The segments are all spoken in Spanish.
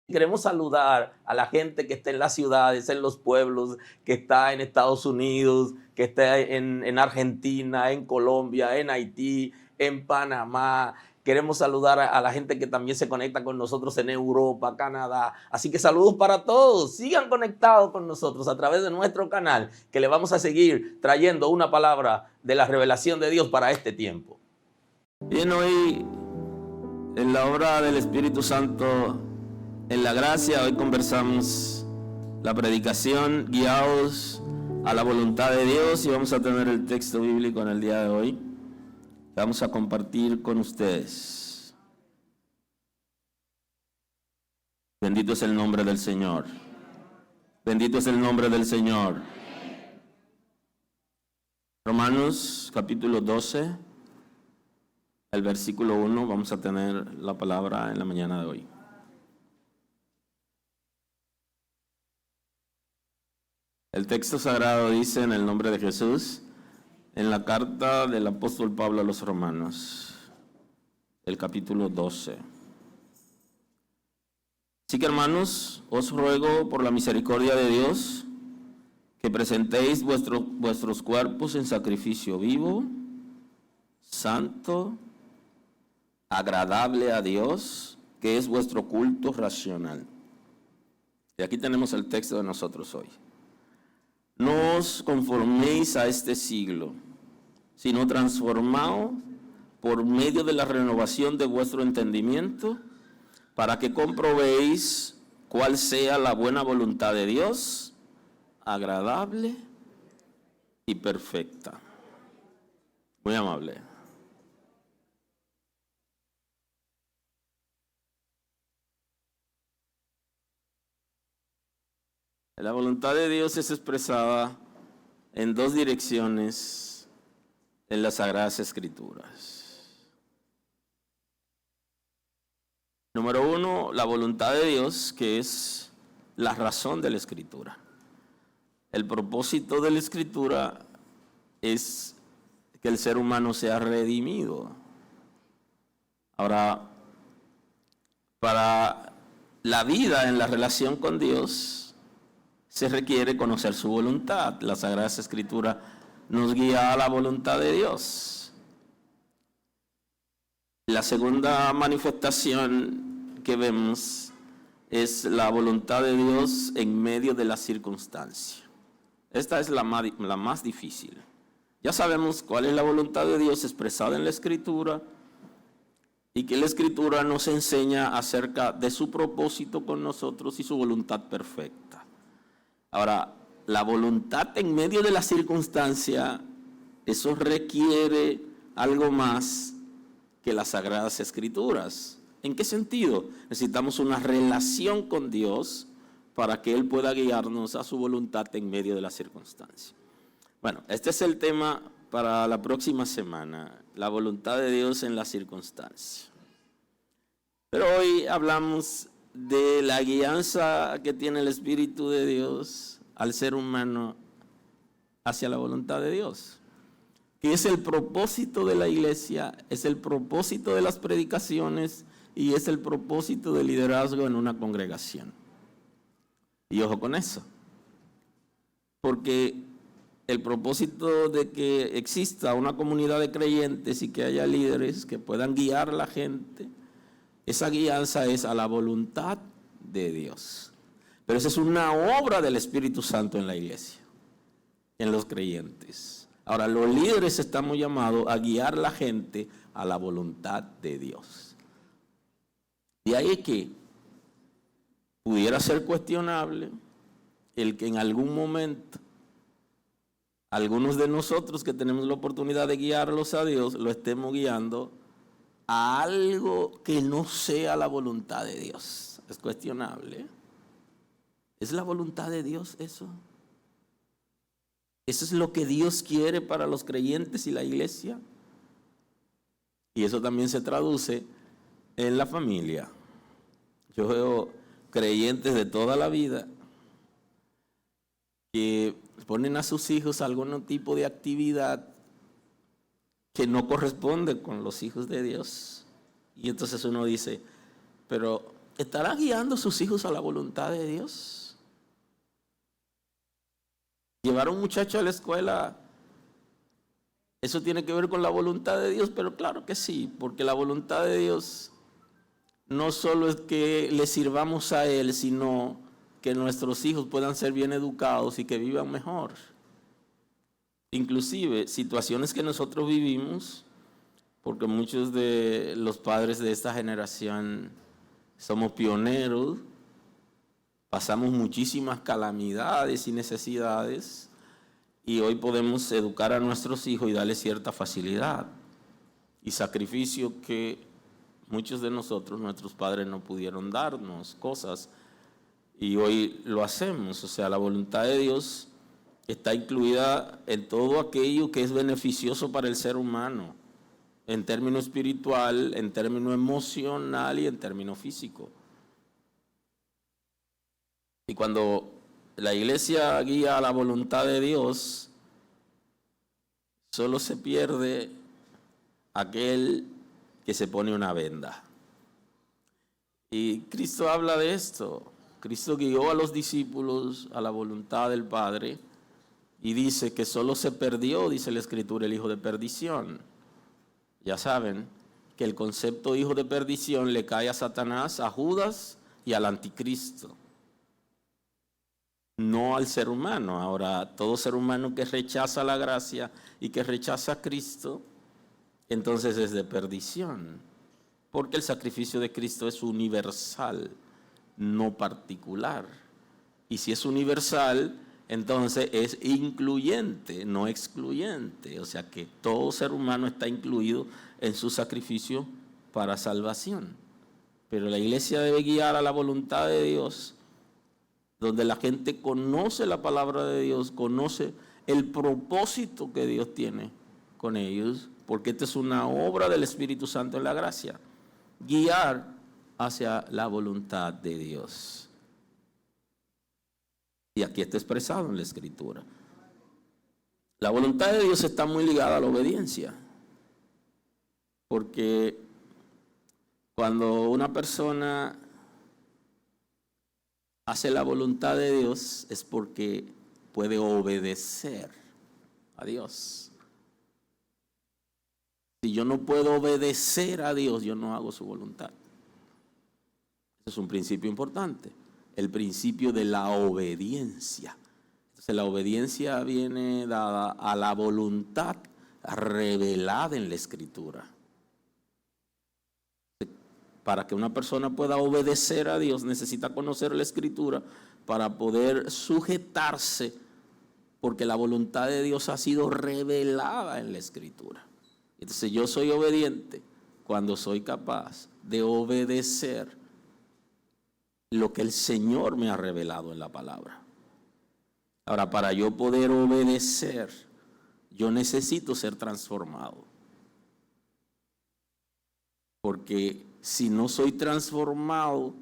Queremos saludar a la gente que está en las ciudades, en los pueblos, que está en Estados Unidos, que está en Argentina, en Colombia, en Haití, en Panamá. Queremos saludar a la gente que también se conecta con nosotros en Europa, Canadá. Así que saludos para todos. Sigan conectados con nosotros a través de nuestro canal, que le vamos a seguir trayendo una palabra de la revelación de Dios para este tiempo. Bien, hoy en la obra del Espíritu Santo, en la gracia, hoy conversamos la predicación guiados a la voluntad de Dios, y vamos a tener el texto bíblico en el día de hoy que vamos a compartir con ustedes. Bendito es el nombre del Señor. Bendito es el nombre del Señor. Romanos capítulo 12, el versículo 1, vamos a tener la palabra en la mañana de hoy. El texto sagrado dice, en el nombre de Jesús, en la carta del apóstol Pablo a los Romanos, el capítulo 12. Así que, hermanos, os ruego por la misericordia de Dios que presentéis vuestros cuerpos en sacrificio vivo, santo, agradable a Dios, que es vuestro culto racional. Y aquí tenemos el texto de nosotros hoy. No os conforméis a este siglo, sino transformaos por medio de la renovación de vuestro entendimiento, para que comprobéis cuál sea la buena voluntad de Dios, agradable y perfecta. Muy amable. La voluntad de Dios es expresada en dos direcciones en las Sagradas Escrituras. Número uno, la voluntad de Dios, que es la razón de la Escritura. El propósito de la Escritura es que el ser humano sea redimido. Ahora, para la vida en la relación con Dios, se requiere conocer su voluntad. La Sagrada Escritura nos guía a la voluntad de Dios. La segunda manifestación que vemos es la voluntad de Dios en medio de la circunstancia. Esta es la más difícil. Ya sabemos cuál es la voluntad de Dios expresada en la Escritura, y que la Escritura nos enseña acerca de su propósito con nosotros y su voluntad perfecta. Ahora, la voluntad en medio de la circunstancia, eso requiere algo más que las Sagradas Escrituras. ¿En qué sentido? Necesitamos una relación con Dios para que Él pueda guiarnos a su voluntad en medio de la circunstancia. Bueno, este es el tema para la próxima semana, la voluntad de Dios en la circunstancia. Pero hoy hablamos de la guianza que tiene el Espíritu de Dios al ser humano hacia la voluntad de Dios, que es el propósito de la iglesia, es el propósito de las predicaciones y es el propósito del liderazgo en una congregación. Y ojo con eso, porque el propósito de que exista una comunidad de creyentes y que haya líderes que puedan guiar a la gente, esa guianza es a la voluntad de Dios. Pero esa es una obra del Espíritu Santo en la iglesia, en los creyentes. Ahora, los líderes estamos llamados a guiar a la gente a la voluntad de Dios. De ahí que pudiera ser cuestionable el que en algún momento algunos de nosotros que tenemos la oportunidad de guiarlos a Dios, lo estemos guiando a algo que no sea la voluntad de Dios. Es cuestionable. ¿Es la voluntad de Dios eso? ¿Eso es lo que Dios quiere para los creyentes y la iglesia? Y eso también se traduce en la familia. Yo veo creyentes de toda la vida que ponen a sus hijos algún tipo de actividad que no corresponde con los hijos de Dios. Y entonces uno dice, pero ¿estarán guiando a sus hijos a la voluntad de Dios? Llevar a un muchacho a la escuela, eso tiene que ver con la voluntad de Dios, pero claro que sí, porque la voluntad de Dios no solo es que le sirvamos a Él, sino que nuestros hijos puedan ser bien educados y que vivan mejor. Inclusive situaciones que nosotros vivimos, porque muchos de los padres de esta generación somos pioneros, pasamos muchísimas calamidades y necesidades y hoy podemos educar a nuestros hijos y darles cierta facilidad y sacrificio que muchos de nosotros, nuestros padres no pudieron darnos cosas y hoy lo hacemos. O sea, la voluntad de Dios está incluida en todo aquello que es beneficioso para el ser humano, en términos espiritual, en términos emocional y en términos físico. Y cuando la iglesia guía a la voluntad de Dios, solo se pierde aquel que se pone una venda. Y Cristo habla de esto. Cristo guió a los discípulos a la voluntad del Padre y dice que solo se perdió, dice la Escritura, el hijo de perdición. Ya saben que el concepto hijo de perdición le cae a Satanás, a Judas y al anticristo, no al ser humano. Ahora, todo ser humano que rechaza la gracia y que rechaza a Cristo, entonces es de perdición, porque el sacrificio de Cristo es universal, no particular. Y si es universal, entonces es incluyente, no excluyente. O sea que todo ser humano está incluido en su sacrificio para salvación. Pero la iglesia debe guiar a la voluntad de Dios, donde la gente conoce la palabra de Dios, conoce el propósito que Dios tiene con ellos, porque esta es una obra del Espíritu Santo en la gracia. Guiar hacia la voluntad de Dios. Y aquí está expresado en la Escritura. La voluntad de Dios está muy ligada a la obediencia. Porque cuando una persona hace la voluntad de Dios es porque puede obedecer a Dios. Si yo no puedo obedecer a Dios, yo no hago su voluntad. Ese es un principio importante. El principio de la obediencia. Entonces la obediencia viene dada a la voluntad revelada en la Escritura. Para que una persona pueda obedecer a Dios necesita conocer la Escritura para poder sujetarse, porque la voluntad de Dios ha sido revelada en la Escritura. Entonces yo soy obediente cuando soy capaz de obedecer lo que el Señor me ha revelado en la palabra. Ahora, para yo poder obedecer, yo necesito ser transformado. Porque si no soy transformado,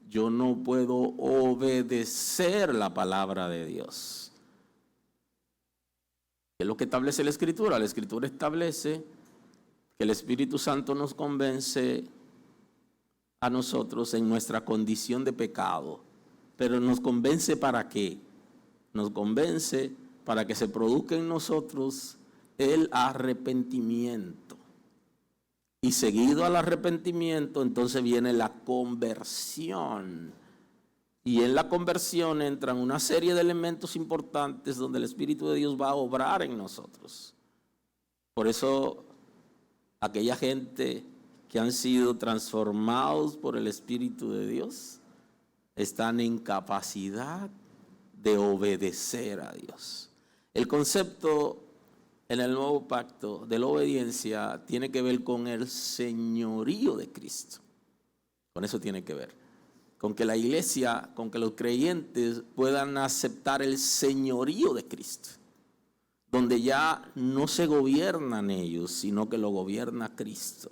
yo no puedo obedecer la palabra de Dios. ¿Qué es lo que establece la Escritura? La Escritura establece que el Espíritu Santo nos convence a nosotros en nuestra condición de pecado. Pero nos convence ¿para qué? Nos convence para que se produzca en nosotros el arrepentimiento. Y seguido al arrepentimiento, entonces viene la conversión. Y en la conversión entran una serie de elementos importantes donde el Espíritu de Dios va a obrar en nosotros. Por eso, aquella gente que han sido transformados por el Espíritu de Dios están en capacidad de obedecer a Dios. El concepto en el nuevo pacto de la obediencia tiene que ver con el señorío de Cristo. Con eso tiene que ver. Con que la iglesia, con que los creyentes puedan aceptar el señorío de Cristo. Donde ya no se gobiernan ellos, sino que lo gobierna Cristo.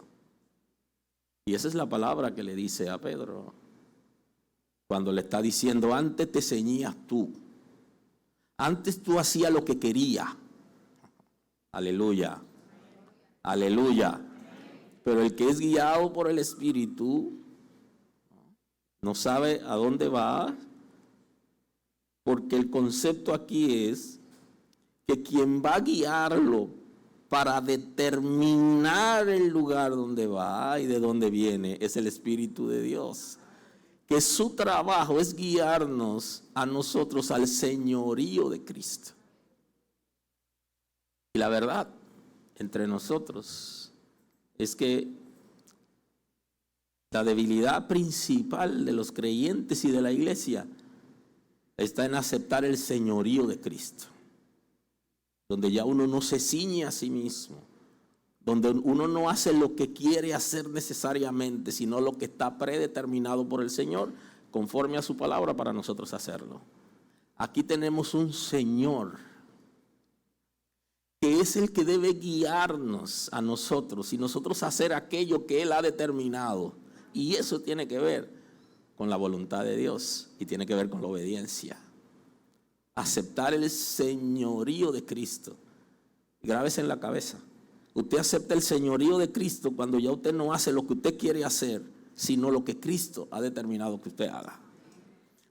Y esa es la palabra que le dice a Pedro. Cuando le está diciendo, antes te ceñías tú. Antes tú hacías lo que querías. Aleluya. Aleluya. Pero el que es guiado por el Espíritu no sabe a dónde va, porque el concepto aquí es que quien va a guiarlo para determinar el lugar donde va y de dónde viene es el Espíritu de Dios. Que su trabajo es guiarnos a nosotros al señorío de Cristo. Y la verdad entre nosotros es que la debilidad principal de los creyentes y de la iglesia está en aceptar el señorío de Cristo, donde ya uno no se ciñe a sí mismo, donde uno no hace lo que quiere hacer necesariamente, sino lo que está predeterminado por el Señor, conforme a su palabra para nosotros hacerlo. Aquí tenemos un Señor que es el que debe guiarnos a nosotros y nosotros hacer aquello que Él ha determinado. Y eso tiene que ver con la voluntad de Dios y tiene que ver con la obediencia. Aceptar el señorío de Cristo. Grábese en la cabeza. Usted acepta el señorío de Cristo cuando ya usted no hace lo que usted quiere hacer, sino lo que Cristo ha determinado que usted haga.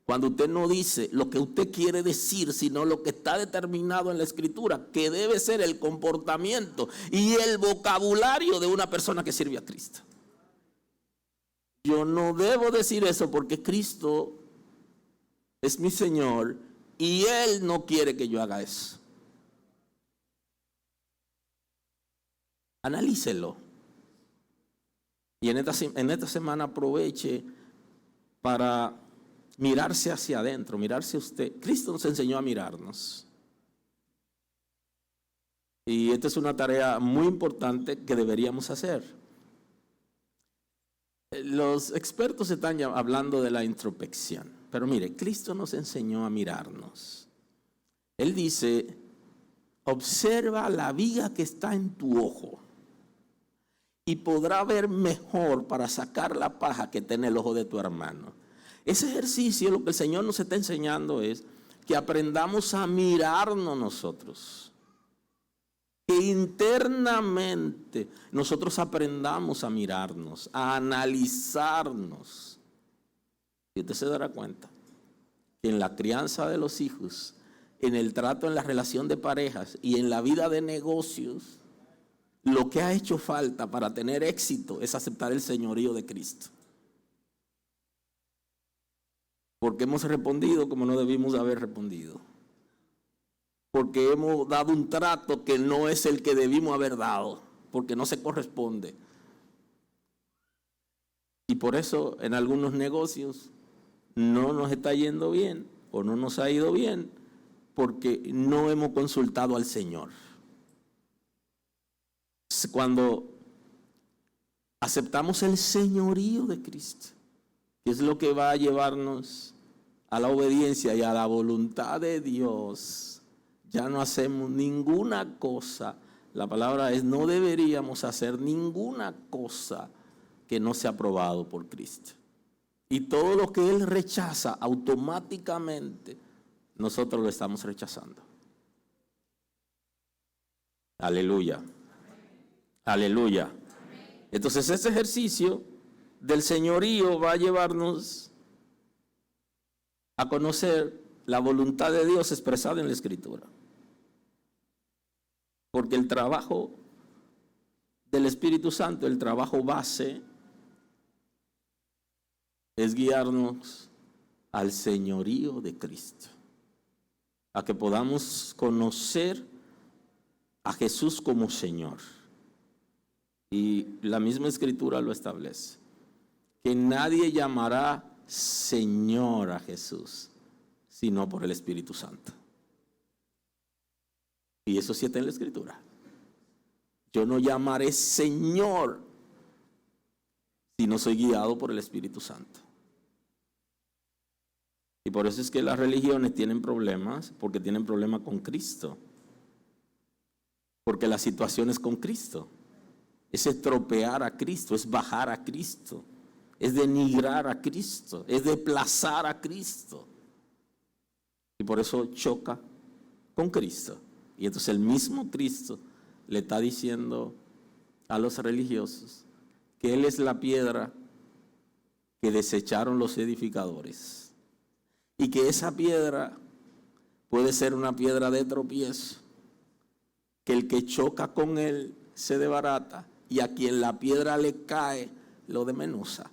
Cuando usted no dice lo que usted quiere decir, sino lo que está determinado en la Escritura, que debe ser el comportamiento y el vocabulario de una persona que sirve a Cristo. Yo no debo decir eso porque Cristo es mi Señor y Él no quiere que yo haga eso. Analícelo. Y en esta semana aproveche para mirarse hacia adentro, mirarse a usted. Cristo nos enseñó a mirarnos. Y esta es una tarea muy importante que deberíamos hacer. Los expertos están ya hablando de la introspección. Pero mire, Cristo nos enseñó a mirarnos. Él dice, observa la viga que está en tu ojo y podrá ver mejor para sacar la paja que está en el ojo de tu hermano. Ese ejercicio, lo que el Señor nos está enseñando es que aprendamos a mirarnos nosotros. Que internamente nosotros aprendamos a mirarnos, a analizarnos. Y usted se dará cuenta que en la crianza de los hijos, en el trato, en la relación de parejas y en la vida de negocios, lo que ha hecho falta para tener éxito es aceptar el señorío de Cristo. Porque hemos respondido como no debimos haber respondido. Porque hemos dado un trato que no es el que debimos haber dado, porque no se corresponde. Y por eso en algunos negocios no nos está yendo bien o no nos ha ido bien, porque no hemos consultado al Señor. Cuando aceptamos el señorío de Cristo, que es lo que va a llevarnos a la obediencia y a la voluntad de Dios, ya no hacemos ninguna cosa. La palabra es, no deberíamos hacer ninguna cosa que no sea aprobado por Cristo. Y todo lo que Él rechaza, automáticamente nosotros lo estamos rechazando. Aleluya. Aleluya. Entonces ese ejercicio del señorío va a llevarnos a conocer la voluntad de Dios expresada en la Escritura. Porque el trabajo del Espíritu Santo, el trabajo base, es guiarnos al señorío de Cristo. A que podamos conocer a Jesús como Señor. Y la misma Escritura lo establece. Que nadie llamará Señor a Jesús, sino por el Espíritu Santo. Y eso sí está en la Escritura. Yo no llamaré Señor si no soy guiado por el Espíritu Santo. Y por eso es que las religiones tienen problemas, porque tienen problemas con Cristo. Porque la situación es con Cristo. Es estropear a Cristo, es bajar a Cristo, es denigrar a Cristo, es desplazar a Cristo. Y por eso choca con Cristo. Y entonces el mismo Cristo le está diciendo a los religiosos que Él es la piedra que desecharon los edificadores. Y que esa piedra puede ser una piedra de tropiezo, que el que choca con él se desbarata y a quien la piedra le cae lo desmenuza,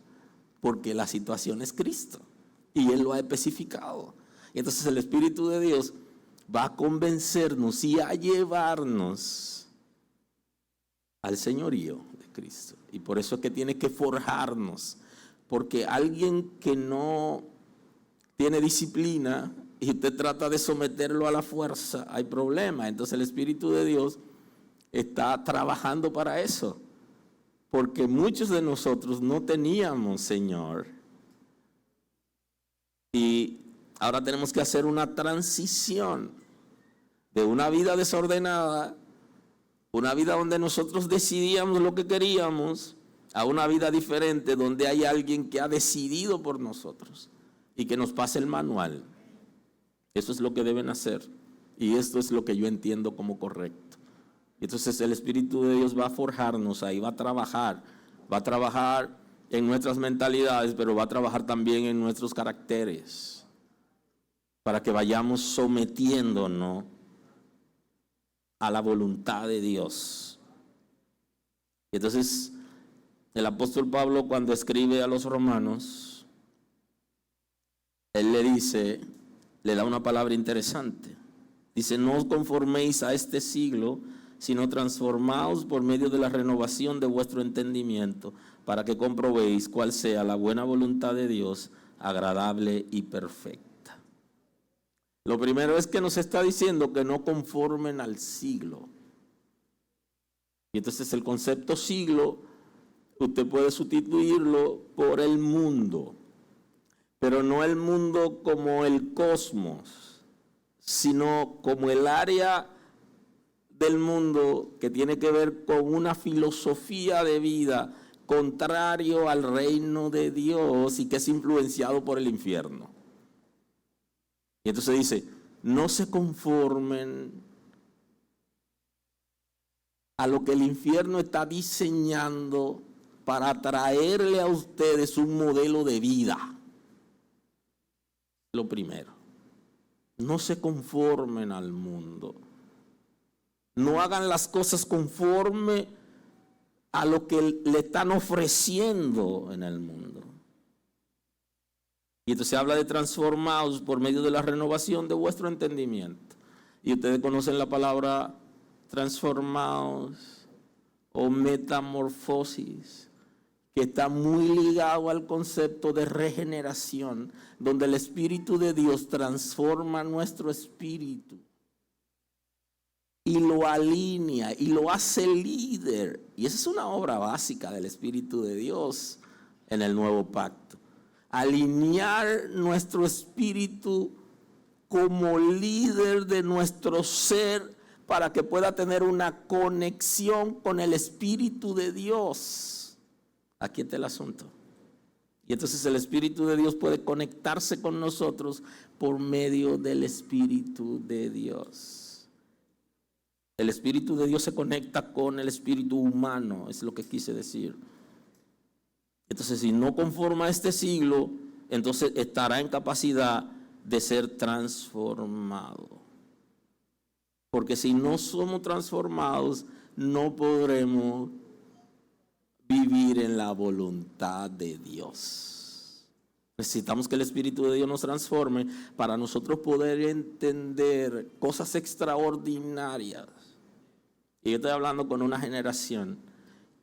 porque la situación es Cristo y Él lo ha especificado. Y entonces el Espíritu de Dios va a convencernos y a llevarnos al señorío de Cristo. Y por eso es que tiene que forjarnos, porque alguien que no tiene disciplina y usted trata de someterlo a la fuerza, hay problema. Entonces el Espíritu de Dios está trabajando para eso, porque muchos de nosotros no teníamos Señor. Y ahora tenemos que hacer una transición de una vida desordenada, una vida donde nosotros decidíamos lo que queríamos, a una vida diferente donde hay alguien que ha decidido por nosotros y que nos pase el manual. Eso es lo que deben hacer y esto es lo que yo entiendo como correcto. Entonces el Espíritu de Dios va a forjarnos ahí, va a trabajar en nuestras mentalidades, pero va a trabajar también en nuestros caracteres, para que vayamos sometiéndonos a la voluntad de Dios. Entonces el apóstol Pablo, cuando escribe a los romanos, él le da una palabra interesante. Dice: no os conforméis a este siglo, sino transformaos por medio de la renovación de vuestro entendimiento, para que comprobéis cuál sea la buena voluntad de Dios, agradable y perfecta. Lo primero es que nos está diciendo que no conformen al siglo. Y entonces el concepto siglo, usted puede sustituirlo por el mundo, pero no el mundo como el cosmos, sino como el área del mundo que tiene que ver con una filosofía de vida contrario al reino de Dios y que es influenciado por el infierno. Y entonces dice: no se conformen a lo que el infierno está diseñando para traerle a ustedes un modelo de vida. Lo primero, no se conformen al mundo. No hagan las cosas conforme a lo que le están ofreciendo en el mundo. Y entonces habla de transformados por medio de la renovación de vuestro entendimiento. Y ustedes conocen la palabra transformados o metamorfosis, que está muy ligado al concepto de regeneración, donde el Espíritu de Dios transforma nuestro espíritu y lo alinea y lo hace líder. Y esa es una obra básica del Espíritu de Dios en el nuevo pacto. Alinear nuestro espíritu como líder de nuestro ser para que pueda tener una conexión con el Espíritu de Dios. Aquí está el asunto. Y entonces el Espíritu de Dios puede conectarse con nosotros por medio del Espíritu de Dios. El Espíritu de Dios se conecta con el espíritu humano, es lo que quise decir. Entonces, si no conforma a este siglo, entonces estará en capacidad de ser transformado. Porque si no somos transformados, no podremos vivir en la voluntad de Dios. Necesitamos que el Espíritu de Dios nos transforme para nosotros poder entender cosas extraordinarias. Y yo estoy hablando con una generación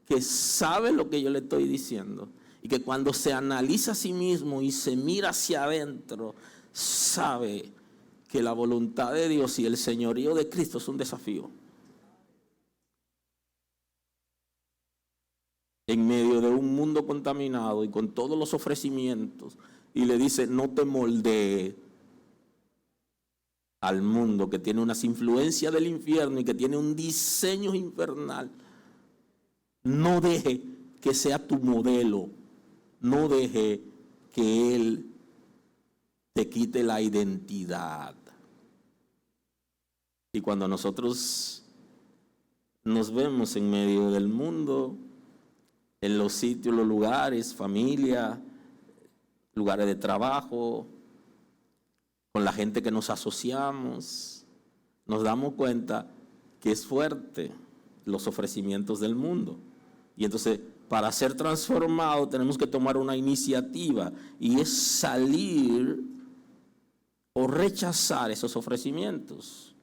que sabe lo que yo le estoy diciendo y que cuando se analiza a sí mismo y se mira hacia adentro, sabe que la voluntad de Dios y el señorío de Cristo es un desafío. En medio de un mundo contaminado y con todos los ofrecimientos, y le dice: no te moldees al mundo que tiene unas influencias del infierno y que tiene un diseño infernal. No deje que sea tu modelo, no deje que él te quite la identidad. Y cuando nosotros nos vemos en medio del mundo, en los sitios, los lugares, familia, lugares de trabajo, con la gente que nos asociamos, nos damos cuenta que es fuerte los ofrecimientos del mundo. Y entonces, para ser transformados tenemos que tomar una iniciativa, y es salir o rechazar esos ofrecimientos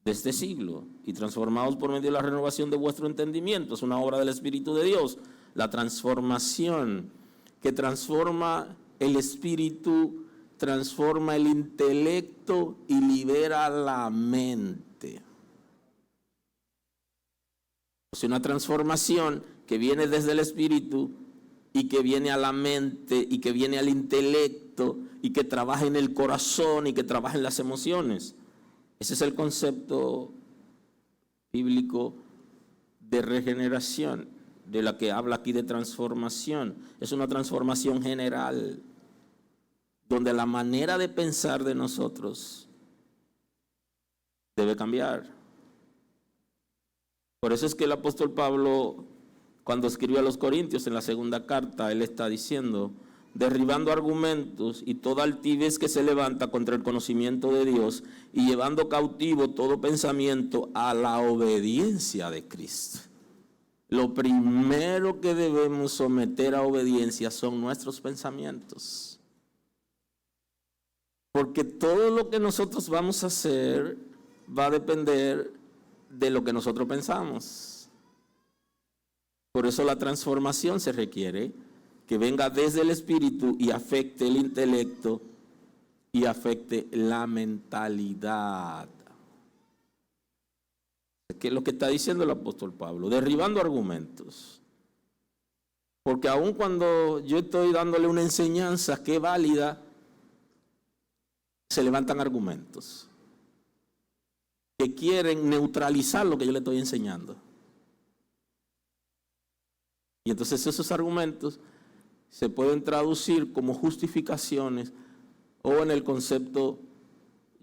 de este siglo y transformados por medio de la renovación de vuestro entendimiento. Es una obra del Espíritu de Dios. La transformación que transforma el espíritu, transforma el intelecto y libera la mente. Es una transformación que viene desde el espíritu y que viene a la mente y que viene al intelecto y que trabaja en el corazón y que trabaja en las emociones. Ese es el concepto bíblico de regeneración, de la que habla aquí de transformación. Es una transformación general, donde la manera de pensar de nosotros debe cambiar. Por eso es que el apóstol Pablo, cuando escribió a los Corintios en la segunda carta, él está diciendo: derribando argumentos y toda altivez que se levanta contra el conocimiento de Dios, y llevando cautivo todo pensamiento a la obediencia de Cristo. Lo primero que debemos someter a obediencia son nuestros pensamientos. Porque todo lo que nosotros vamos a hacer va a depender de lo que nosotros pensamos. Por eso la transformación se requiere que venga desde el espíritu y afecte el intelecto y afecte la mentalidad. ¿Qué es lo que está diciendo el apóstol Pablo? Derribando argumentos. Porque aun cuando yo estoy dándole una enseñanza que es válida, se levantan argumentos que quieren neutralizar lo que yo le estoy enseñando. Y entonces esos argumentos se pueden traducir como justificaciones o en el concepto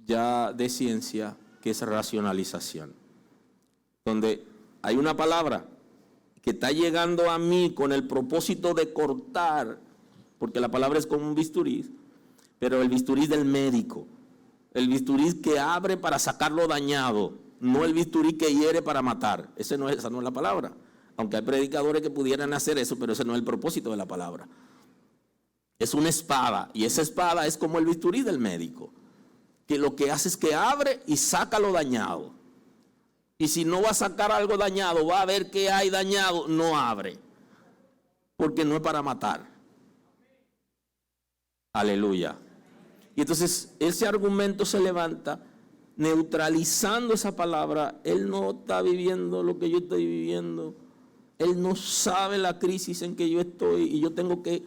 ya de ciencia, que es racionalización. Donde hay una palabra que está llegando a mí con el propósito de cortar, porque la palabra es como un bisturí, pero el bisturí del médico, el bisturí que abre para sacar lo dañado, no el bisturí que hiere para matar. Esa no es la palabra. Aunque hay predicadores que pudieran hacer eso, pero ese no es el propósito de la palabra. Es una espada, y esa espada es como el bisturí del médico, que lo que hace es que abre y saca lo dañado. Y si no va a sacar algo dañado, va a ver qué hay dañado, no abre, porque no es para matar. Aleluya. Y entonces ese argumento se levanta neutralizando esa palabra. Él no está viviendo lo que yo estoy viviendo. Él no sabe la crisis en que yo estoy y yo tengo que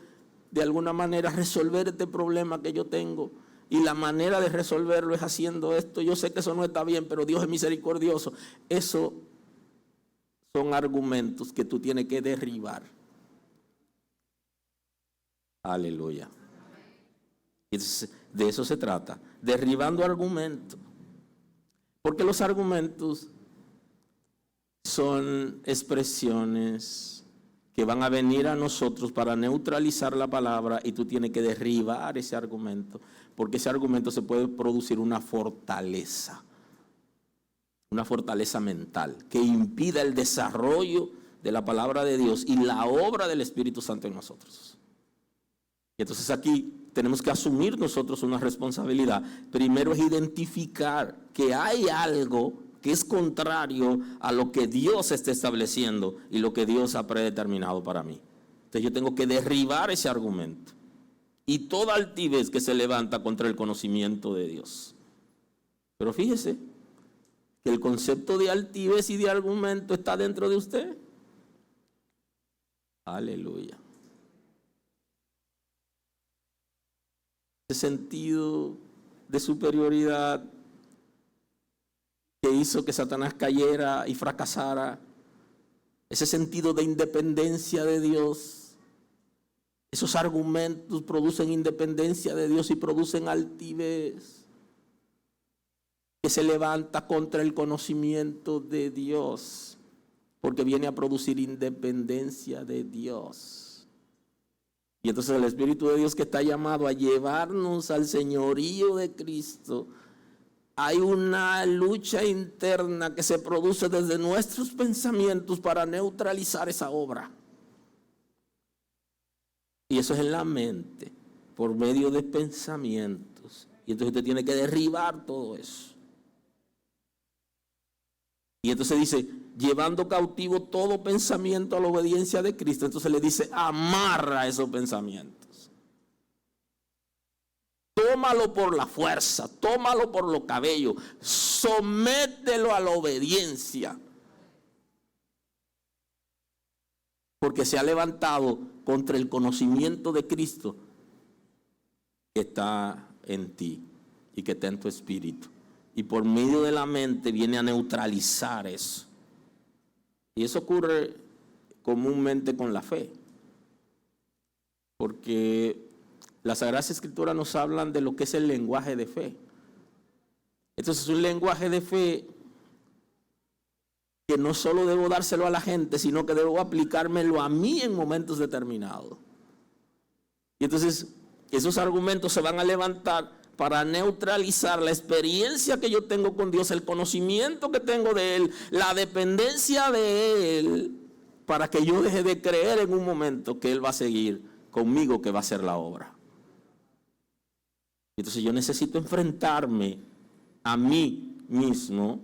de alguna manera resolver este problema que yo tengo. Y la manera de resolverlo es haciendo esto. Yo sé que eso no está bien, pero Dios es misericordioso. Eso son argumentos que tú tienes que derribar. Aleluya. Entonces, de eso se trata, derribando argumentos. Porque los argumentos son expresiones que van a venir a nosotros para neutralizar la palabra, y tú tienes que derribar ese argumento, porque ese argumento se puede producir una fortaleza mental que impida el desarrollo de la palabra de Dios y la obra del Espíritu Santo en nosotros. Y entonces aquí tenemos que asumir nosotros una responsabilidad. Primero es identificar que hay algo que es contrario a lo que Dios está estableciendo y lo que Dios ha predeterminado para mí. Entonces yo tengo que derribar ese argumento y toda altivez que se levanta contra el conocimiento de Dios. Pero fíjese que el concepto de altivez y de argumento está dentro de usted. Aleluya. Ese sentido de superioridad que hizo que Satanás cayera y fracasara, ese sentido de independencia de Dios, esos argumentos producen independencia de Dios y producen altivez que se levanta contra el conocimiento de Dios, porque viene a producir independencia de Dios. Y entonces el Espíritu de Dios, que está llamado a llevarnos al señorío de Cristo, hay una lucha interna que se produce desde nuestros pensamientos para neutralizar esa obra. Y eso es en la mente, por medio de pensamientos. Y entonces usted tiene que derribar todo eso. Y entonces dice, llevando cautivo todo pensamiento a la obediencia de Cristo. Entonces le dice, amarra esos pensamientos. Tómalo por la fuerza, tómalo por los cabellos, somételo a la obediencia. Porque se ha levantado contra el conocimiento de Cristo que está en ti y que está en tu espíritu. Y por medio de la mente viene a neutralizar eso. Y eso ocurre comúnmente con la fe. Porque las Sagradas Escrituras nos hablan de lo que es el lenguaje de fe. Entonces, un lenguaje de fe que no solo debo dárselo a la gente, sino que debo aplicármelo a mí en momentos determinados. Y entonces, esos argumentos se van a levantar para neutralizar la experiencia que yo tengo con Dios, el conocimiento que tengo de Él, la dependencia de Él, para que yo deje de creer en un momento que Él va a seguir conmigo, que va a hacer la obra. Entonces yo necesito enfrentarme a mí mismo,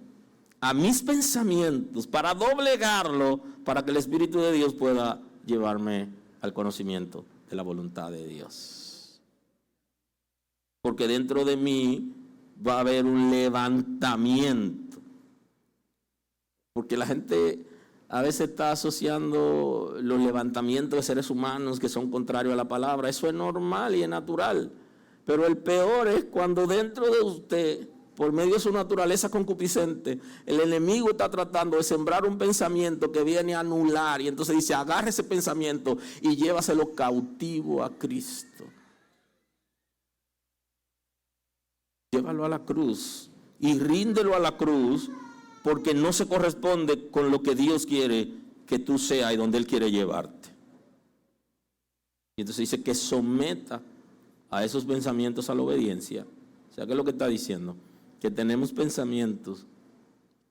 a mis pensamientos, para doblegarlo, para que el Espíritu de Dios pueda llevarme al conocimiento de la voluntad de Dios. Porque dentro de mí va a haber un levantamiento. Porque la gente a veces está asociando los levantamientos de seres humanos que son contrarios a la palabra. Eso es normal y es natural. Pero el peor es cuando dentro de usted, por medio de su naturaleza concupiscente, el enemigo está tratando de sembrar un pensamiento que viene a anular. Y entonces dice, agarre ese pensamiento y llévaselo cautivo a Cristo. Llévalo a la cruz y ríndelo a la cruz, porque no se corresponde con lo que Dios quiere que tú seas y donde Él quiere llevarte. Y entonces dice que someta a esos pensamientos a la obediencia. O sea, ¿qué es lo que está diciendo? Que tenemos pensamientos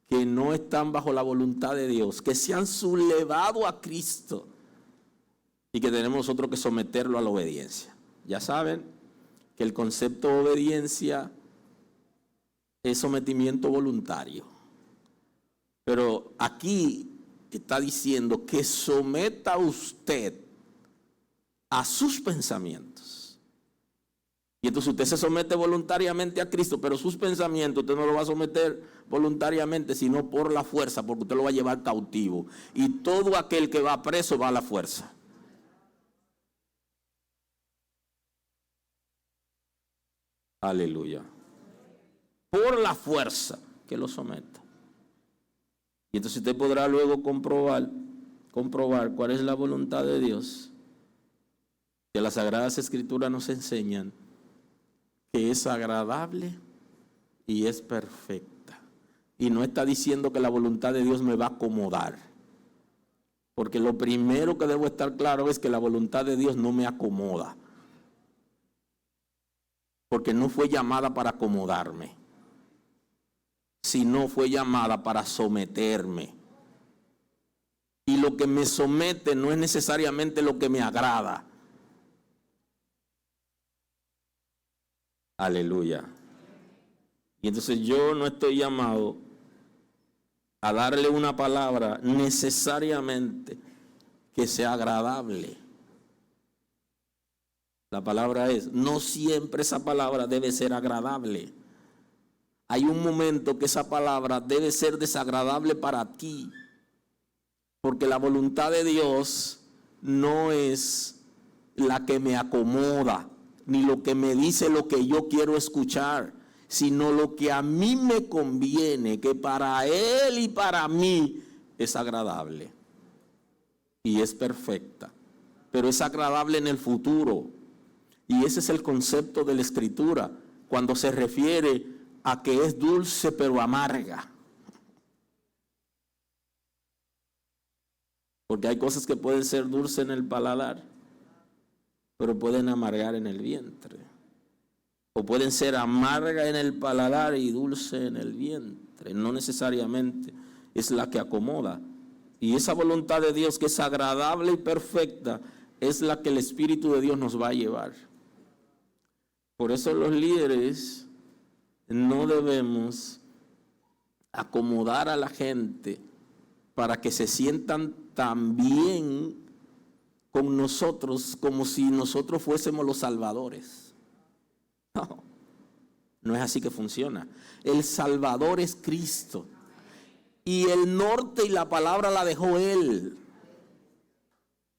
que no están bajo la voluntad de Dios, que se han sublevado a Cristo y que tenemos nosotros que someterlo a la obediencia. Ya saben que el concepto de obediencia es sometimiento voluntario. Pero aquí está diciendo que someta usted a sus pensamientos. Y entonces usted se somete voluntariamente a Cristo, pero sus pensamientos usted no lo va a someter voluntariamente, sino por la fuerza, porque usted lo va a llevar cautivo. Y todo aquel que va preso va a la fuerza. Aleluya. Por la fuerza que lo someta. Y entonces usted podrá luego comprobar cuál es la voluntad de Dios. Que las Sagradas Escrituras nos enseñan que es agradable y es perfecta. Y no está diciendo que la voluntad de Dios me va a acomodar. Porque lo primero que debo estar claro es que la voluntad de Dios no me acomoda. Porque no fue llamada para acomodarme, sino fue llamada para someterme. Y lo que me somete no es necesariamente lo que me agrada. Aleluya. Y entonces yo no estoy llamado a darle una palabra necesariamente que sea agradable. La palabra es, no siempre esa palabra debe ser agradable. Hay un momento que esa palabra debe ser desagradable para ti. Porque la voluntad de Dios no es la que me acomoda, ni lo que me dice lo que yo quiero escuchar, sino lo que a mí me conviene, que para Él y para mí es agradable. Y es perfecta. Pero es agradable en el futuro. Y ese es el concepto de la Escritura, cuando se refiere a que es dulce pero amarga. Porque hay cosas que pueden ser dulces en el paladar, pero pueden amargar en el vientre. O pueden ser amarga en el paladar y dulce en el vientre. No necesariamente es la que acomoda. Y esa voluntad de Dios que es agradable y perfecta es la que el Espíritu de Dios nos va a llevar. Por eso los líderes no debemos acomodar a la gente para que se sientan tan bien con nosotros como si nosotros fuésemos los salvadores. No, no es así que funciona. El Salvador es Cristo. Y el norte y la palabra la dejó Él.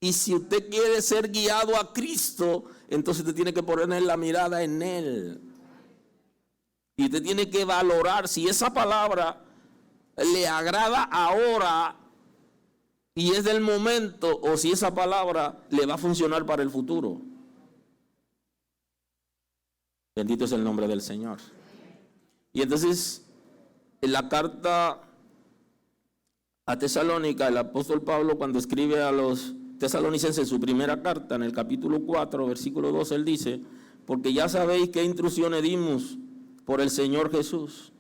Y si usted quiere ser guiado a Cristo, entonces usted tiene que poner la mirada en Él. Y usted tiene que valorar si esa palabra le agrada ahora y es del momento, o si esa palabra le va a funcionar para el futuro. Bendito es el nombre del Señor. Y entonces, en la carta a Tesalónica, el apóstol Pablo, cuando escribe a los tesalonicenses su primera carta, en el capítulo 4, versículo 2, él dice: porque ya sabéis qué instrucciones dimos por el Señor Jesús,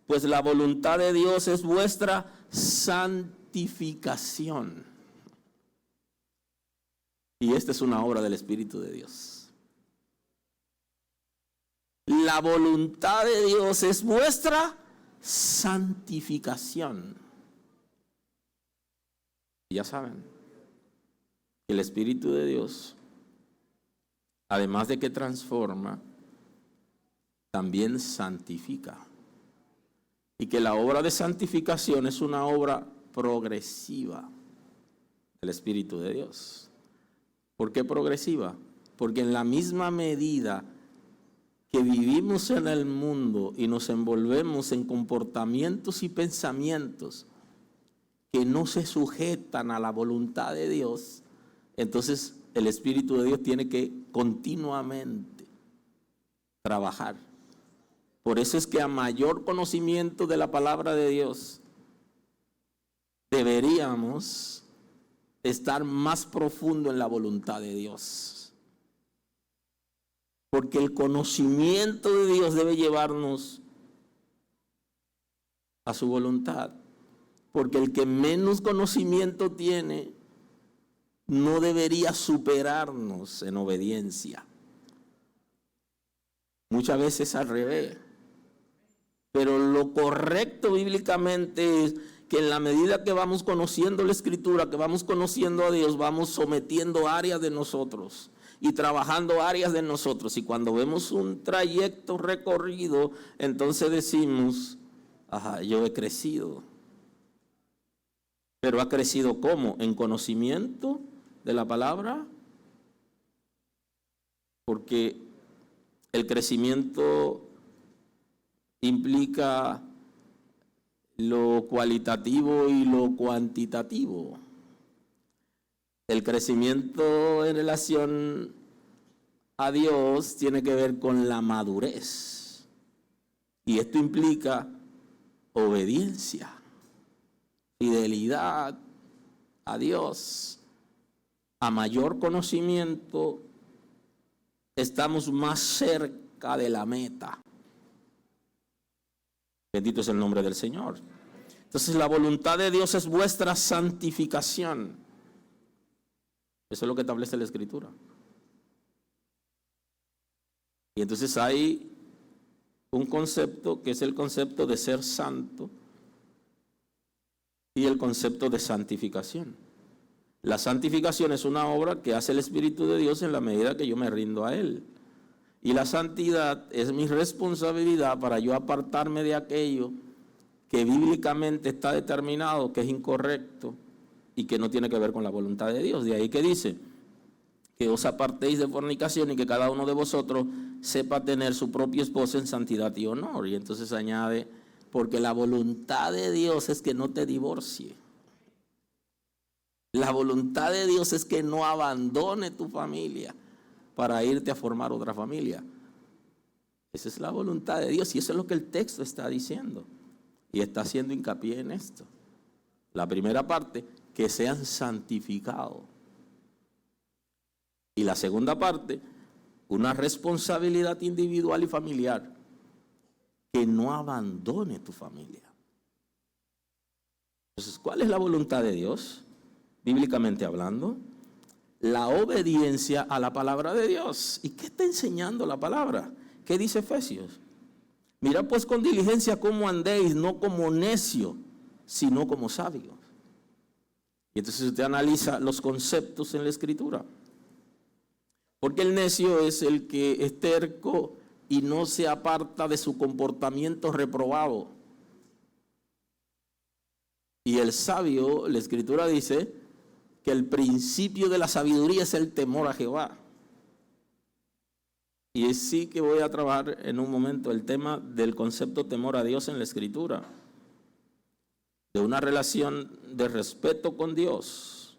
pues la voluntad de Dios es vuestra santificación. Y esta es una obra del Espíritu de Dios. La voluntad de Dios es vuestra santificación. Ya saben, el Espíritu de Dios, además de que transforma, también santifica. Y que la obra de santificación es una obra progresiva del Espíritu de Dios. ¿Por qué progresiva? Porque en la misma medida que vivimos en el mundo y nos envolvemos en comportamientos y pensamientos que no se sujetan a la voluntad de Dios, entonces el Espíritu de Dios tiene que continuamente trabajar. Por eso es que a mayor conocimiento de la palabra de Dios, deberíamos estar más profundo en la voluntad de Dios. Porque el conocimiento de Dios debe llevarnos a su voluntad. Porque el que menos conocimiento tiene no debería superarnos en obediencia. Muchas veces al revés. Pero lo correcto bíblicamente es que en la medida que vamos conociendo la Escritura, que vamos conociendo a Dios, vamos sometiendo áreas de nosotros y trabajando áreas de nosotros. Y cuando vemos un trayecto recorrido, entonces decimos: ajá, yo he crecido. Pero ¿ha crecido cómo? ¿En conocimiento de la palabra? Porque el crecimiento implica lo cualitativo y lo cuantitativo. El crecimiento en relación a Dios tiene que ver con la madurez. Y esto implica obediencia, fidelidad a Dios. A mayor conocimiento, estamos más cerca de la meta. Bendito es el nombre del Señor. Entonces la voluntad de Dios es vuestra santificación. Eso es lo que establece la Escritura. Y entonces hay un concepto que es el concepto de ser santo y el concepto de santificación. La santificación es una obra que hace el Espíritu de Dios en la medida que yo me rindo a Él. Y la santidad es mi responsabilidad para yo apartarme de aquello que bíblicamente está determinado que es incorrecto y que no tiene que ver con la voluntad de Dios. De ahí que dice que os apartéis de fornicación y que cada uno de vosotros sepa tener su propia esposa en santidad y honor. Y entonces añade: porque la voluntad de Dios es que no te divorcie. La voluntad de Dios es que no abandone tu familia para irte a formar otra familia. Esa es la voluntad de Dios y eso es lo que el texto está diciendo. Y está haciendo hincapié en esto. La primera parte: que sean santificados. Y la segunda parte, una responsabilidad individual y familiar, que no abandone tu familia. Entonces, ¿cuál es la voluntad de Dios? Bíblicamente hablando, la obediencia a la palabra de Dios. ¿Y qué está enseñando la palabra? ¿Qué dice Efesios? Mirad pues con diligencia cómo andéis, no como necios, sino como sabios. Y entonces usted analiza los conceptos en la Escritura. Porque el necio es el que es terco y no se aparta de su comportamiento reprobado. Y el sabio, la Escritura dice que el principio de la sabiduría es el temor a Jehová. Y sí que voy a trabajar en un momento el tema del concepto temor a Dios en la Escritura, de una relación de respeto con Dios.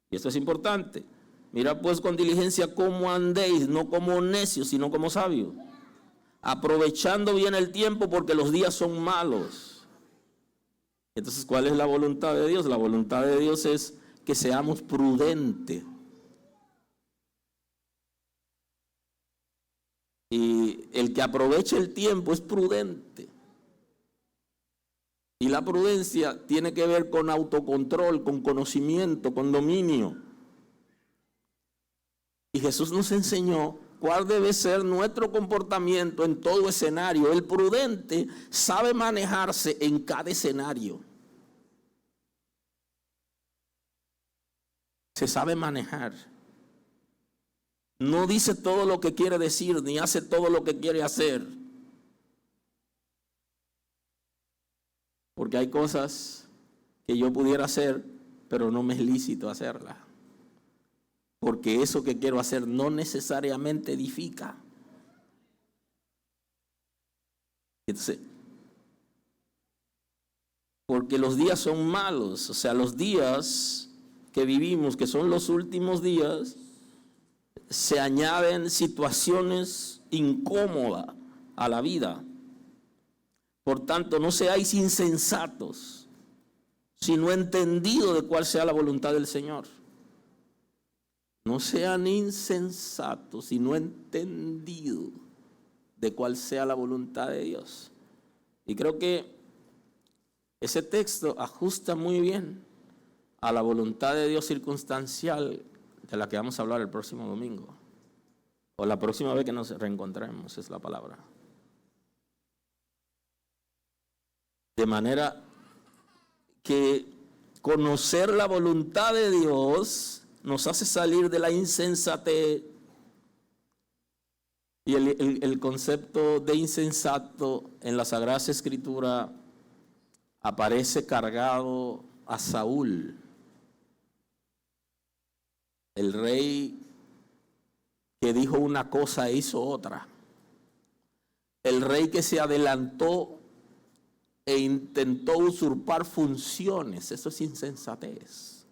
Y esto es importante. Mira pues con diligencia cómo andéis, no como necios, sino como sabios, aprovechando bien el tiempo porque los días son malos. Entonces, ¿cuál es la voluntad de Dios? La voluntad de Dios es que seamos prudentes. Y el que aproveche el tiempo es prudente. Y la prudencia tiene que ver con autocontrol, con conocimiento, con dominio. Y Jesús nos enseñó cuál debe ser nuestro comportamiento en todo escenario. El prudente sabe manejarse en cada escenario. Se sabe manejar. No dice todo lo que quiere decir, ni hace todo lo que quiere hacer. Porque hay cosas que yo pudiera hacer, pero no me es lícito hacerlas. Porque eso que quiero hacer no necesariamente edifica. Entonces, porque los días son malos, o sea, los días que vivimos, que son los últimos días, se añaden situaciones incómodas a la vida. Por tanto, no seáis insensatos, sino entendidos de cuál sea la voluntad del Señor. No sean insensatos, sino entendidos de cuál sea la voluntad de Dios. Y creo que ese texto ajusta muy bien a la voluntad de Dios circunstancial de la que vamos a hablar el próximo domingo. O la próxima vez que nos reencontremos, es la palabra. De manera que conocer la voluntad de Dios nos hace salir de la insensatez. Y el concepto de insensato en la Sagrada Escritura aparece cargado a Saúl, el rey que dijo una cosa e hizo otra, el rey que se adelantó e intentó usurpar funciones. Eso es insensatez.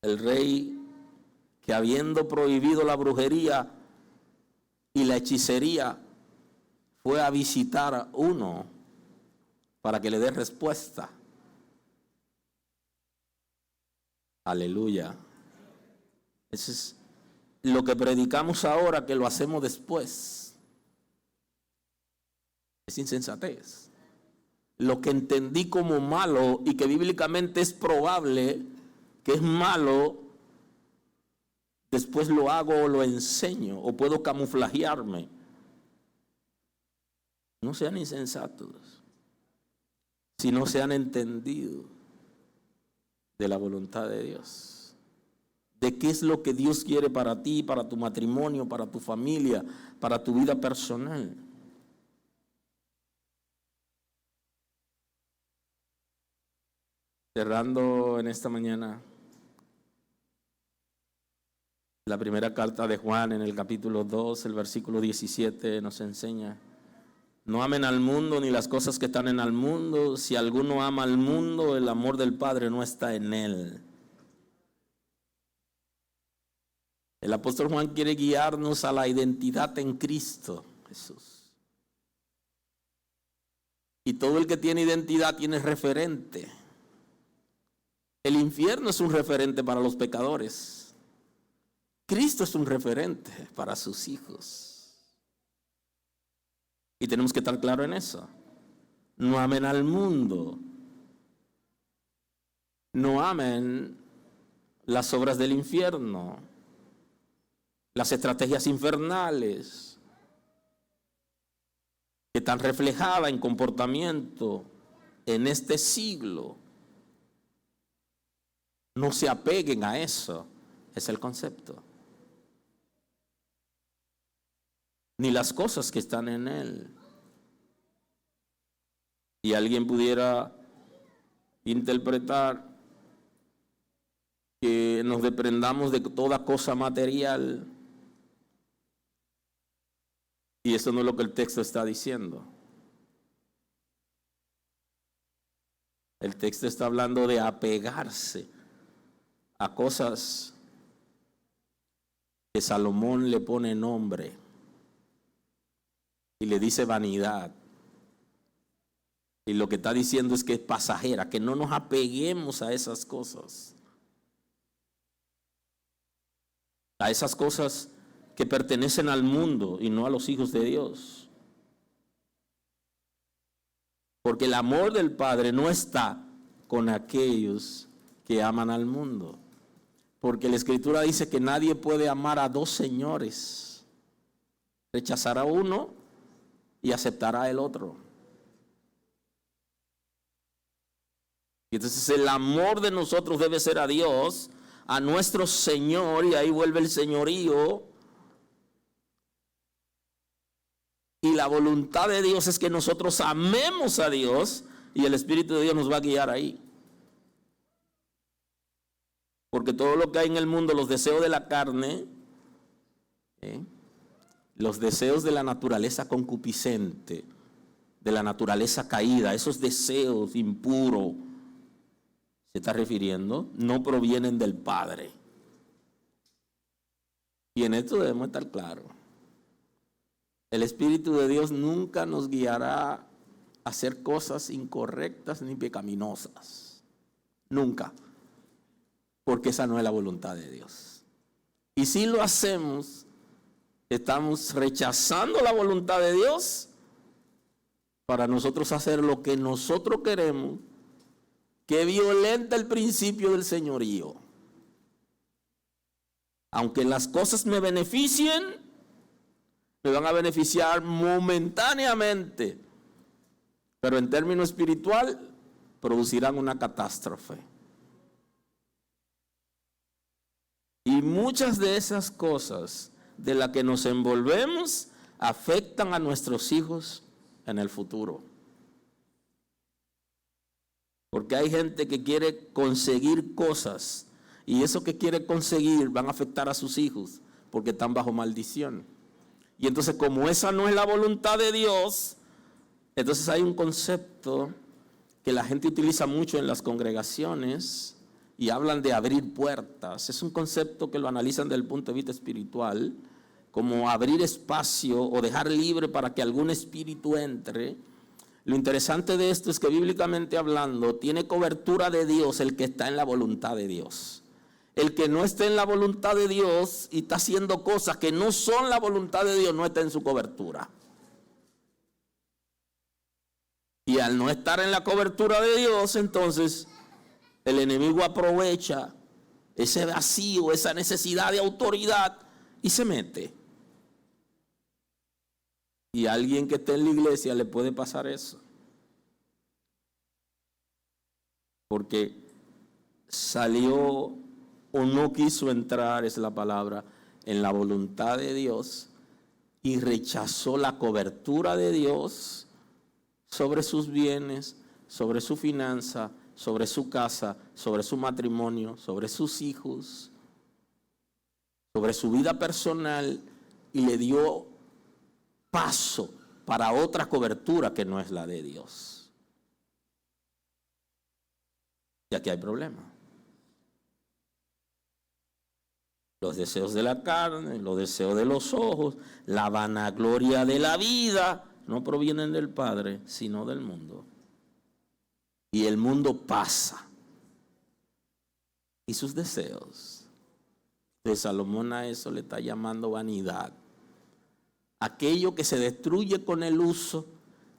El rey que, habiendo prohibido la brujería y la hechicería, fue a visitar a uno para que le dé respuesta. Aleluya. Eso es lo que predicamos ahora, que lo hacemos después. Es insensatez. Lo que entendí como malo y que bíblicamente es probable que es malo, después lo hago o lo enseño o puedo camuflajearme. No sean insensatos, sino sean entendidos de la voluntad de Dios. De qué es lo que Dios quiere para ti, para tu matrimonio, para tu familia, para tu vida personal. Cerrando en esta mañana, la primera carta de Juan en el capítulo 2, el versículo 17 nos enseña: no amen al mundo ni las cosas que están en el mundo. Si alguno ama al mundo, el amor del Padre no está en él. El apóstol Juan quiere guiarnos a la identidad en Cristo Jesús. Y todo el que tiene identidad tiene referente. El infierno es un referente para los pecadores. Cristo es un referente para sus hijos. Y tenemos que estar claros en eso. No amen al mundo. No amen las obras del infierno, las estrategias infernales que están reflejadas en comportamiento en este siglo. No se apeguen a eso, es el concepto. Ni las cosas que están en él. Y alguien pudiera interpretar que nos desprendamos de toda cosa material. Y eso no es lo que el texto está diciendo. El texto está hablando de apegarse a cosas que Salomón le pone nombre y le dice vanidad. Y lo que está diciendo es que es pasajera, que no nos apeguemos a esas cosas. A esas cosas que pertenecen al mundo y no a los hijos de Dios. Porque el amor del Padre no está con aquellos que aman al mundo. Porque la Escritura dice que nadie puede amar a dos señores. Rechazará uno y aceptará el otro. Y entonces el amor de nosotros debe ser a Dios, a nuestro Señor, y ahí vuelve el señorío. Y la voluntad de Dios es que nosotros amemos a Dios y el Espíritu de Dios nos va a guiar ahí. Porque todo lo que hay en el mundo, los deseos de la carne, los deseos de la naturaleza concupiscente, de la naturaleza caída, esos deseos impuros, se está refiriendo, no provienen del Padre. Y en esto debemos estar claros. El Espíritu de Dios nunca nos guiará a hacer cosas incorrectas ni pecaminosas. Nunca. Porque esa no es la voluntad de Dios. Y si lo hacemos, estamos rechazando la voluntad de Dios para nosotros hacer lo que nosotros queremos, que violenta el principio del señorío. Aunque las cosas me beneficien, me van a beneficiar momentáneamente, pero en términos espiritual producirán una catástrofe. Y muchas de esas cosas de las que nos envolvemos afectan a nuestros hijos en el futuro. Porque hay gente que quiere conseguir cosas y eso que quiere conseguir van a afectar a sus hijos porque están bajo maldición. Y entonces, como esa no es la voluntad de Dios, entonces hay un concepto que la gente utiliza mucho en las congregaciones y hablan de abrir puertas. Es un concepto que lo analizan desde el punto de vista espiritual, como abrir espacio o dejar libre para que algún espíritu entre. Lo interesante de esto es que bíblicamente hablando, tiene cobertura de Dios el que está en la voluntad de Dios. El que no esté en la voluntad de Dios y está haciendo cosas que no son la voluntad de Dios, no está en su cobertura. Y al no estar en la cobertura de Dios, entonces el enemigo aprovecha ese vacío, esa necesidad de autoridad y se mete. Y a alguien que esté en la iglesia le puede pasar eso. Porque salió o no quiso entrar, es la palabra, en la voluntad de Dios y rechazó la cobertura de Dios sobre sus bienes, sobre su finanza, sobre su casa, sobre su matrimonio, sobre sus hijos, sobre su vida personal y le dio paso para otra cobertura que no es la de Dios. Y aquí hay problema. Los deseos de la carne, los deseos de los ojos, la vanagloria de la vida, no provienen del Padre, sino del mundo. Y el mundo pasa. y sus deseos. De Salomón a eso le está llamando vanidad. Aquello que se destruye con el uso,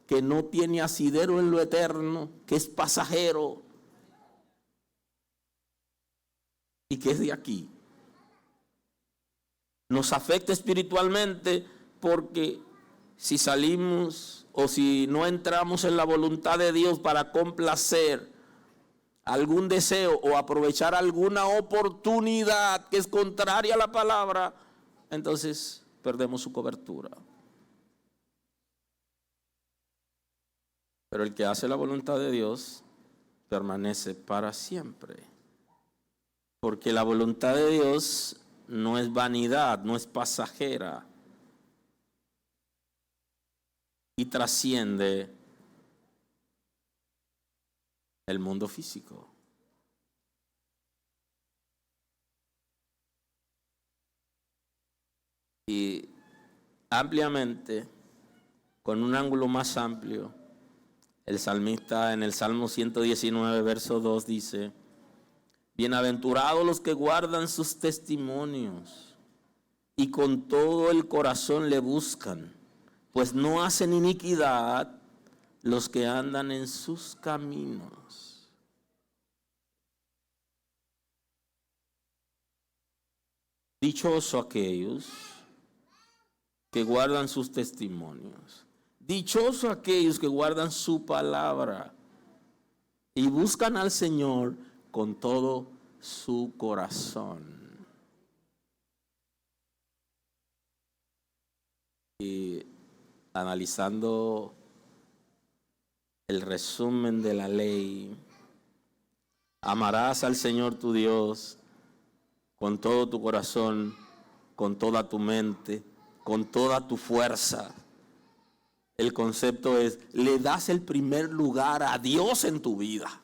que no tiene asidero en lo eterno, que es pasajero y que es de aquí. Nos afecta espiritualmente porque si salimos o si no entramos en la voluntad de Dios para complacer algún deseo o aprovechar alguna oportunidad que es contraria a la palabra, entonces perdemos su cobertura. Pero el que hace la voluntad de Dios permanece para siempre. Porque la voluntad de Dios no es vanidad, no es pasajera. Y trasciende el mundo físico. Y ampliamente, con un ángulo más amplio, el salmista en el Salmo 119, verso 2 dice: bienaventurados los que guardan sus testimonios y con todo el corazón le buscan, pues no hacen iniquidad los que andan en sus caminos. Dichosos aquellos que guardan sus testimonios. Dichosos aquellos que guardan su palabra y buscan al Señor con todo su corazón. Y analizando el resumen de la ley, amarás al Señor tu Dios con todo tu corazón, con toda tu mente, con toda tu fuerza. El concepto es, le das el primer lugar a Dios en tu vida.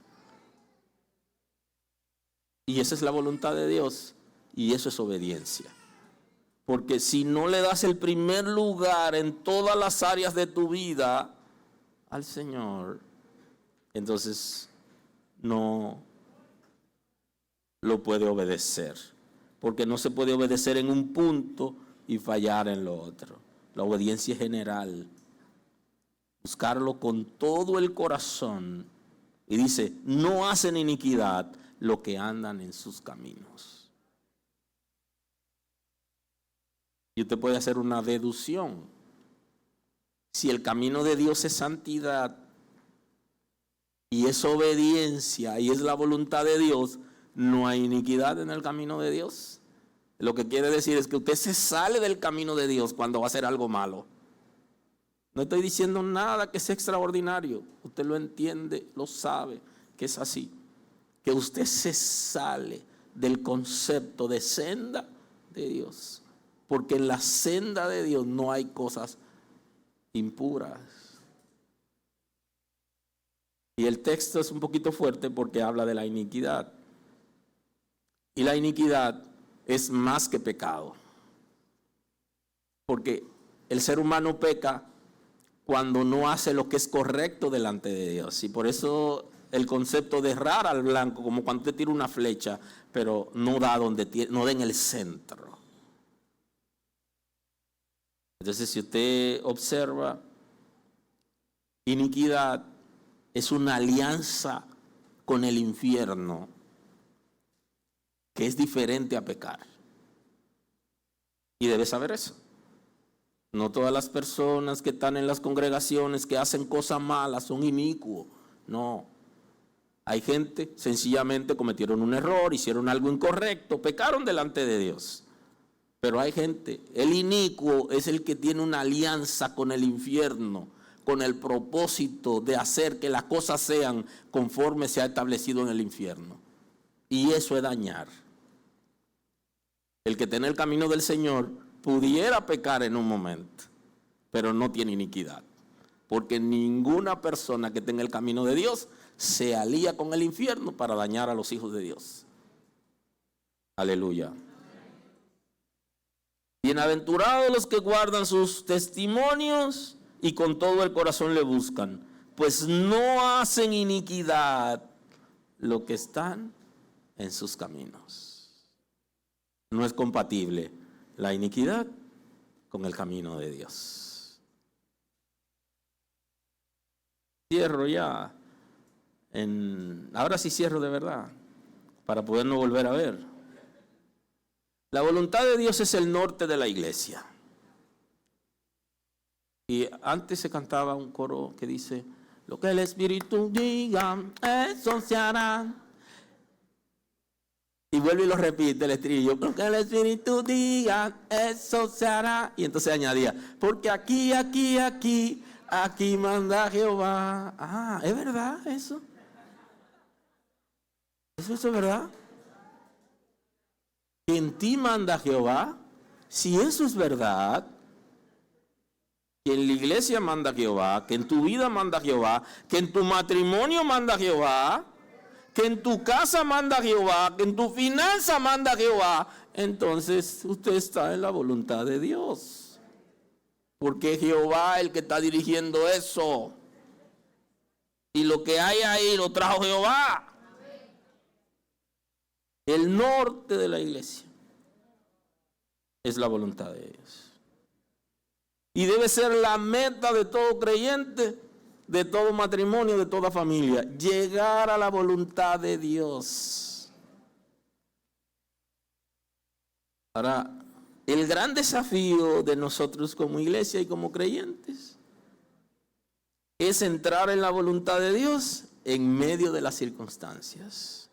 Y esa es la voluntad de Dios, y eso es obediencia. Porque si no le das el primer lugar en todas las áreas de tu vida al Señor, entonces no lo puede obedecer. Porque no se puede obedecer en un punto y fallar en lo otro. La obediencia general. Buscarlo con todo el corazón. Y dice, no hacen iniquidad los que andan en sus caminos. Y usted puede hacer una deducción. Si el camino de Dios es santidad y es obediencia y es la voluntad de Dios, no hay iniquidad en el camino de Dios. Lo que quiere decir es que usted se sale del camino de Dios cuando va a hacer algo malo. No estoy diciendo nada que sea extraordinario. Usted lo entiende, lo sabe, que es así. Que usted se sale del concepto de senda de Dios. Porque en la senda de Dios no hay cosas impuras. Y el texto es un poquito fuerte porque habla de la iniquidad. Y la iniquidad es más que pecado. Porque el ser humano peca cuando no hace lo que es correcto delante de Dios. Y por eso el concepto de errar al blanco, como cuando usted tira una flecha, pero no da no da en el centro. Entonces, si usted observa, iniquidad es una alianza con el infierno que es diferente a pecar. Y debe saber eso. No todas las personas que están en las congregaciones que hacen cosas malas son inicuos. No. Hay gente, sencillamente cometieron un error, hicieron algo incorrecto, pecaron delante de Dios. Pero hay gente, el inicuo es el que tiene una alianza con el infierno, con el propósito de hacer que las cosas sean conforme se ha establecido en el infierno. Y eso es dañar. El que tiene el camino del Señor pudiera pecar en un momento, pero no tiene iniquidad. Porque ninguna persona que tenga el camino de Dios se alía con el infierno para dañar a los hijos de Dios. Aleluya. Bienaventurados los que guardan sus testimonios y con todo el corazón le buscan, pues no hacen iniquidad los que están en sus caminos. No es compatible la iniquidad con el camino de Dios. Cierro ya. Ahora sí cierro de verdad, para podernos volver a ver. La voluntad de Dios es el norte de la iglesia. Y antes se cantaba un coro que dice, lo que el Espíritu diga, eso se hará. Y vuelve y lo repite el estribillo, lo que el Espíritu diga, eso se hará. Y entonces añadía, porque aquí manda Jehová. Ah, ¿es verdad eso? ¿Eso es verdad? Que en ti manda Jehová. Si eso es verdad, que en la iglesia manda Jehová, que en tu vida manda Jehová, que en tu matrimonio manda Jehová, que en tu casa manda Jehová, que en tu finanza manda Jehová, entonces usted está en la voluntad de Dios. Porque Jehová es el que está dirigiendo eso. Y lo que hay ahí lo trajo Jehová. El norte de la iglesia es la voluntad de Dios. Y debe ser la meta de todo creyente, de todo matrimonio, de toda familia, llegar a la voluntad de Dios. Ahora, el gran desafío de nosotros como iglesia y como creyentes es entrar en la voluntad de Dios en medio de las circunstancias.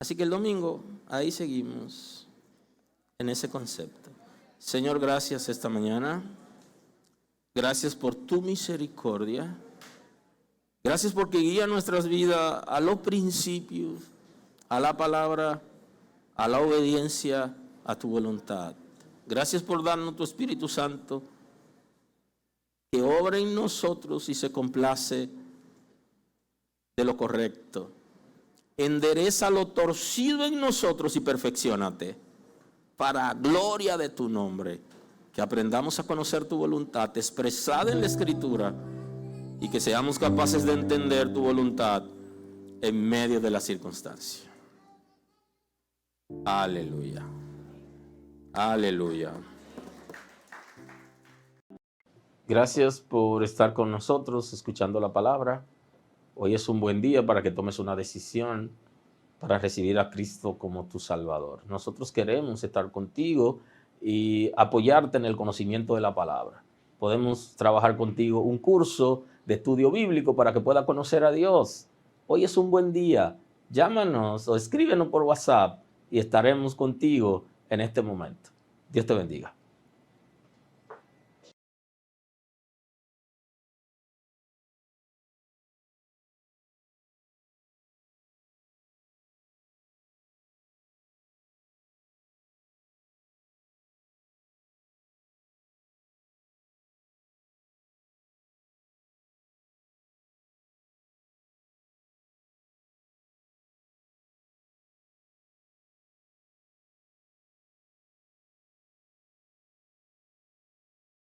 Así que el domingo, ahí seguimos en ese concepto. Señor, gracias esta mañana. Gracias por tu misericordia. Gracias porque guía nuestras vidas a los principios, a la palabra, a la obediencia, a tu voluntad. Gracias por darnos tu Espíritu Santo que obra en nosotros y se complace de lo correcto. Endereza lo torcido en nosotros y perfecciónate para gloria de tu nombre. Que aprendamos a conocer tu voluntad expresada en la Escritura y que seamos capaces de entender tu voluntad en medio de la circunstancia. Aleluya. Aleluya. Gracias por estar con nosotros escuchando la palabra. Hoy es un buen día para que tomes una decisión para recibir a Cristo como tu Salvador. Nosotros queremos estar contigo y apoyarte en el conocimiento de la palabra. Podemos trabajar contigo un curso de estudio bíblico para que puedas conocer a Dios. Hoy es un buen día. Llámanos o escríbenos por WhatsApp y estaremos contigo en este momento. Dios te bendiga.